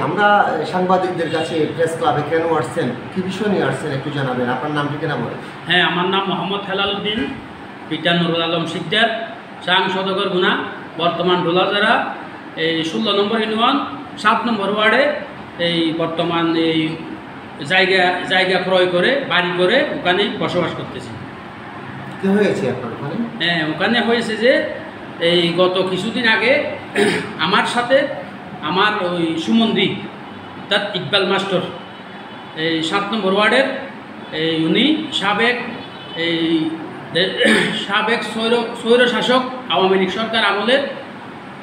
আমরা সাংবাদিকদের কাছে প্রেস ক্লাবে কেন আসছেন, কি বিষয় নিয়ে আসছেন একটু জানাবেন। আপনার নাম ঠিকানা বলেন। হ্যাঁ, আমার নাম মোহাম্মদ হেলাল উদ্দিন, পিতা নুরুল আলম সিকদার, সাং সদগর গুনা, বর্তমান ঢোলাজারা এই 16 নম্বর ইউনিয়ন 7 নম্বর ওয়ার্ডে এই বর্তমান এই জায়গা ক্রয় করে বাড়ি করে ওখানে বসবাস করতেছি। কি হয়েছে আপনার ওখানে? হ্যাঁ, ওখানে হয়েছে যে এই গত কিছুদিন আগে আমার সাথে আমার ওই সুমন্দি অর্থাৎ ইকবাল মাস্টার এই 7 নম্বর ওয়ার্ডের এই উনি সাবেক স্বৈর শাসক আওয়ামী লীগ সরকার আমলের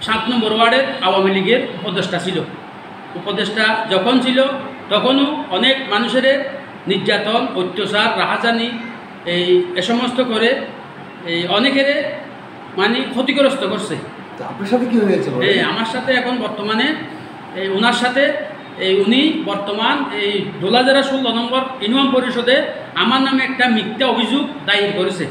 7 নম্বর ওয়ার্ডের আওয়ামী লীগের উপদেষ্টা ছিল। উপদেষ্টা যখন ছিল তখনও অনেক মানুষের নির্যাতন, অত্যাচার, রাহাজানি এ সমস্ত করে এই অনেকের মানে ক্ষতিগ্রস্ত করছে। আপনার সাথে কি হয়েছে? আমার সাথে এখন বর্তমানে ওনার সাথে উনি বর্তমান এই ঢোলাজারা 16 নম্বর ইউনিয়ন পরিষদে আমার নামে একটা মিথ্যা অভিযোগ দায়ের করেছে।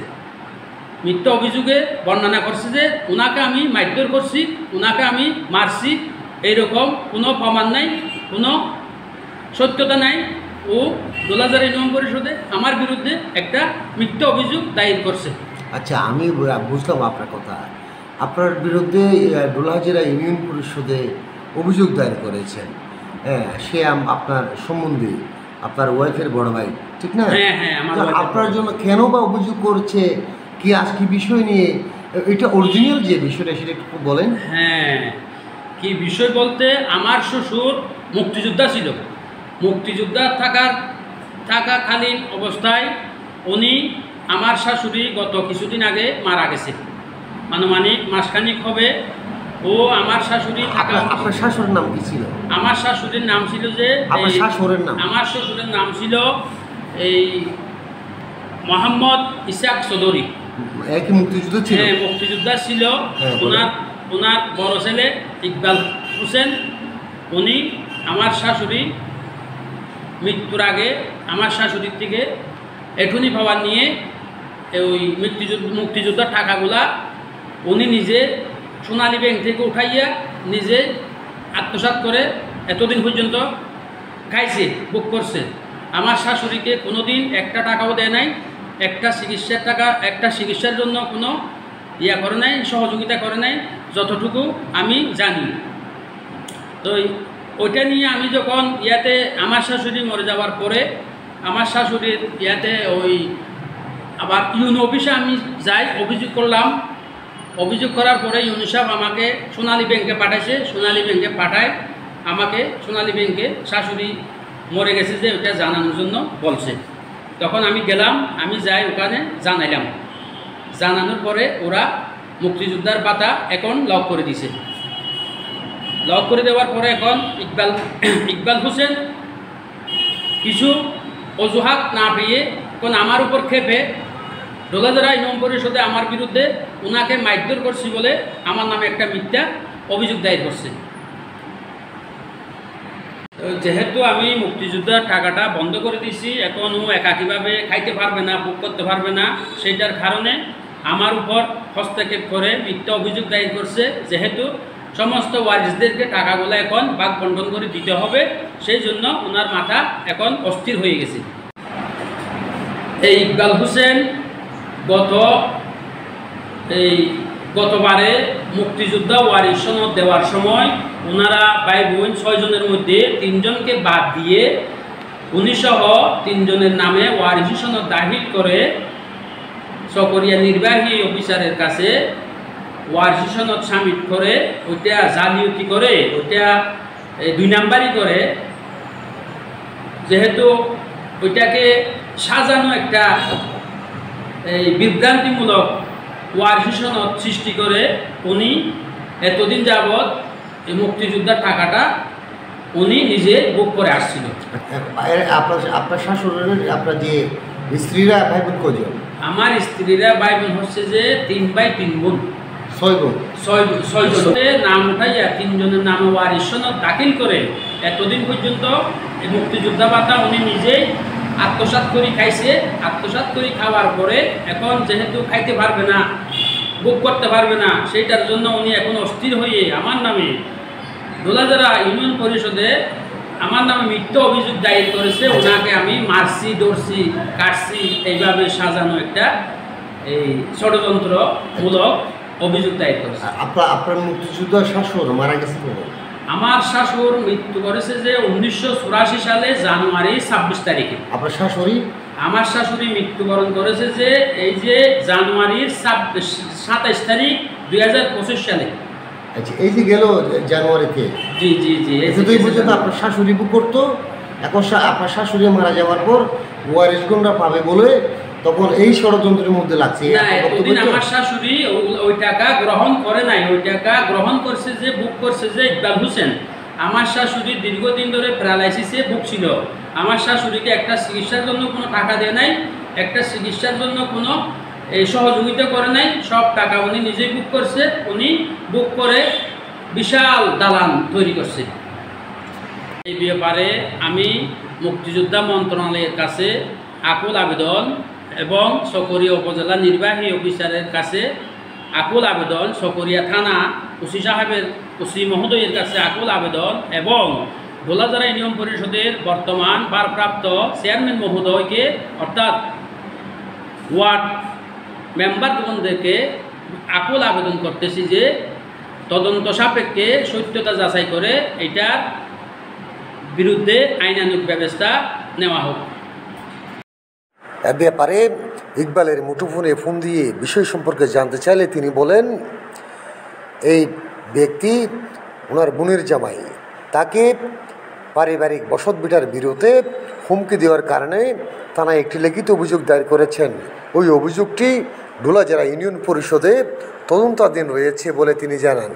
মিথ্যা অভিযোগে বর্ণনা করছে যে ওনাকে আমি মারধর করছি, ওনাকে আমি মারছি, এইরকম কোনো প্রমাণ নাই, কোনো সত্যতা নাই। ও ঢোলাজারা ইউনিয়ন পরিষদে আমার বিরুদ্ধে একটা মিথ্যা অভিযোগ দায়ের করছে। আচ্ছা, আমি বুঝলাম আপনার কথা। আপনার বিরুদ্ধে ঢোলাজারা ইউনিয়ন পরিষদে অভিযোগ দায়ের করেছেন। হ্যাঁ, সে আপনার সম্বন্ধে আপনার ওয়াইফের বড় ভাই, ঠিক না? হ্যাঁ হ্যাঁ, আপনার জন্য কেন বা অভিযোগ করছে, কি আজকে বিষয় নিয়ে, এটা অরিজিনাল যে বিষয়টা সেটা একটু বলেন। হ্যাঁ, কি বিষয় বলতে আমার শ্বশুর মুক্তিযোদ্ধা ছিল। মুক্তিযোদ্ধা থাকাকালীন অবস্থায় উনি আমার শাশুড়ি গত কিছুদিন আগে মারা গেছে। আনুমানিক মাসখানিক হবে। ও আমার শাশুড়ি আপনার শাশুড়ির নাম কি ছিল? আমার শাশুড়ির নাম ছিল যে আমার শ্বশুরের নাম ছিল এই মোহাম্মদ ইসাক চৌধুরী। একই মুক্তিযুদ্ধ ছিল? হ্যাঁ, মুক্তিযোদ্ধা ছিল। ওনার বড় ছেলে ইকবাল হোসেন, উনি আমার শাশুড়ি মৃত্যুর আগে আমার শাশুড়ির থেকে এখনই পাওয়ার নিয়ে ওই মুক্তিযোদ্ধার টাকাগুলা উনি নিজে সোনালী ব্যাংক থেকে উঠাইয়া নিজে আত্মসাৎ করে এতদিন পর্যন্ত খাইছে, বুক করছে। আমার শাশুড়িকে কোনো দিন একটা টাকাও দেয় নাই, একটা চিকিৎসার জন্য কোনো করে নাই, সহযোগিতা করে নাই, যতটুকু আমি জানি। তো ওইটা নিয়ে আমি যখন আমার শাশুড়ি মরে যাওয়ার পরে আমার শাশুড়ির আবার ইউনো অফিসে আমি যাই, অভিযোগ করলাম। অভিযোগ করার পরে ইউনিসেফ আমাকে সোনালী ব্যাংকে পাঠাইছে। সোনালী ব্যাংকে পাঠায় আমাকে সোনালী ব্যাংকে শাশুড়ি মরে গেছে যে ওটা জানানোর জন্য বলছে। তখন আমি গেলাম, আমি যাই ওখানে জানাইলাম। জানানোর পরে ওরা মুক্তিযোদ্ধার পাতা এখন লক করে দিছে। লক করে দেওয়ার পরে এখন ইকবাল হোসেন কিছু অজুহাত না পেয়ে এখন আমার উপর ক্ষেপে ঢোলাজারা ইউনিয়ন পরিষদে আমার বিরুদ্ধে ওনাকে মারধর করছি বলে আমার নামে একটা মিথ্যা অভিযোগ দায়ের করছে। যেহেতু আমি মুক্তিযোদ্ধার টাকাটা বন্ধ করে দিয়েছি, এখন ও একাকীভাবে খাইতে পারবে না, বুক করতে পারবে না, সেইটার কারণে আমার উপর হস্তক্ষেপ করে মিথ্যা অভিযোগ দায়ের করছে। যেহেতু সমস্ত ওয়ারিসদেরকে টাকাগুলো এখন ভাগ বন্টন করে দিতে হবে, সেই জন্য ওনার মাথা এখন অস্থির হয়ে গেছে। এই ইকবাল হোসেন গতবারে মুক্তিযোদ্ধা ওয়ারিশ সনদ দেওয়ার সময় ওনারা ভাই বোন 6 জনের মধ্যে 3 জনকে বাদ দিয়ে উনিসহ 3 জনের নামে ওয়ারিশ সনদ দাখিল করে চকরিয়া নির্বাহী অফিসারের কাছে ওয়ারিশ সনদ সাবমিট করে ওইটা জালিয়াতি করে, ওইটা 2 নাম্বারই করে। যেহেতু ওইটাকে সাজানো একটা বিভ্রান্তিমূলক ওয়ারিশ সনদ সৃষ্টি করে উনি এতদিন যাবৎ এই মুক্তিযোদ্ধার টাকাটা উনি নিজে বুক করে আসছিল। আপনার শাশুড়ের আপনার যে স্ত্রীরা ভাই বোন কজন? আমার স্ত্রীরা ভাই বোন হচ্ছে যে 3 ভাই 3 বোন, 6 জনের নাম উঠাইয়া 3 জনের নামে ওয়ারিশ সনদ দাখিল করে এতদিন পর্যন্ত এই মুক্তিযোদ্ধা ভাতা উনি নিজেই আত্মসাৎ করে খাইছে। আত্মসাৎ করে খাওয়ার পরে এখন যেহেতু খাইতে পারবে না, বুক করতে পারবে না, সেইটার জন্য উনি এখন অস্থির হয়ে আমার নামে দোলাজারা ইউনিয়ন পরিষদে আমার নামে মিথ্যা অভিযোগ দায়ের করেছে। ওনাকে আমি মারছি, দৌড়ছি, কাটছি, এইভাবে সাজানো একটা এই ষড়যন্ত্রমূলক অভিযোগ দায়ের করেছে। আপনার মুক্তিযোদ্ধার শাশুড় মারা গেছে কখন? আমার শাশুড় মৃত্যু করেছে যে 1984 সালে জানুয়ারি 26 তারিখে। আপনার শাশুড়ি? আমার শাশুড়ি মৃত্যুবরণ করেছে যে এই যে জানুয়ারির 27 তারিখ 2025 সালে। আচ্ছা, এই যে গেল জানুয়ারিতে। জি জি জি। এতদিন পর্যন্ত আপনার শাশুড়ি বুক করতো, এখন আপনার শাশুড়ি মারা যাওয়ার পর ওয়ারিশগণরা পাবে বলে তখন এই ষড়যন্ত্রের মধ্যে লাগছে। না, এতদিন আমার শাশুড়ি ওই টাকা গ্রহণ করে নাই। ওই টাকা গ্রহণ করছে যে, বুক করছে যে ইকবাল হোসেন। আমার শাশুড়ি দীর্ঘদিন ধরে প্যারালাইসিসে ভুগছিল। আমার শাশুড়িকে একটা চিকিৎসার জন্য কোনো টাকা দেয় নাই, একটা চিকিৎসার জন্য কোনো এই সহযোগিতা করে নাই। সব টাকা উনি নিজেই বুক করছে। উনি বুক করে বিশাল দালান তৈরি করছে। এই ব্যাপারে আমি মুক্তিযোদ্ধা মন্ত্রণালয়ের কাছে আকুল আবেদন এবং চকরিয়া উপজেলা নির্বাহী অফিসারের কাছে আকুল আবেদন, চকরিয়া থানা ওসি সাহেবের, ওসি মহোদয়ের কাছে আকুল আবেদন এবং দোলাজারা ইউনিয়ন পরিষদের বর্তমান ভারপ্রাপ্ত চেয়ারম্যান মহোদয়কে অর্থাৎ ওয়ার্ড মেম্বারগণদেরকে আকুল আবেদন করতেছি যে তদন্ত সাপেক্ষে সত্যতা যাচাই করে এটার বিরুদ্ধে আইনানুগ ব্যবস্থা নেওয়া হোক। এ ব্যাপারে ইকবালের মুঠোফোনে ফোন দিয়ে বিষয় সম্পর্কে জানতে চাইলে তিনি বলেন, এই ব্যক্তি ওনার বোনের জামাই, তাকে পারিবারিক বসতভিটার বিরুদ্ধে হুমকি দেওয়ার কারণে থানায় একটি লিখিত অভিযোগ দায়ের করেছেন। ওই অভিযোগটি ডোলাজারা ইউনিয়ন পরিষদে তদন্তাধীন রয়েছে বলে তিনি জানান।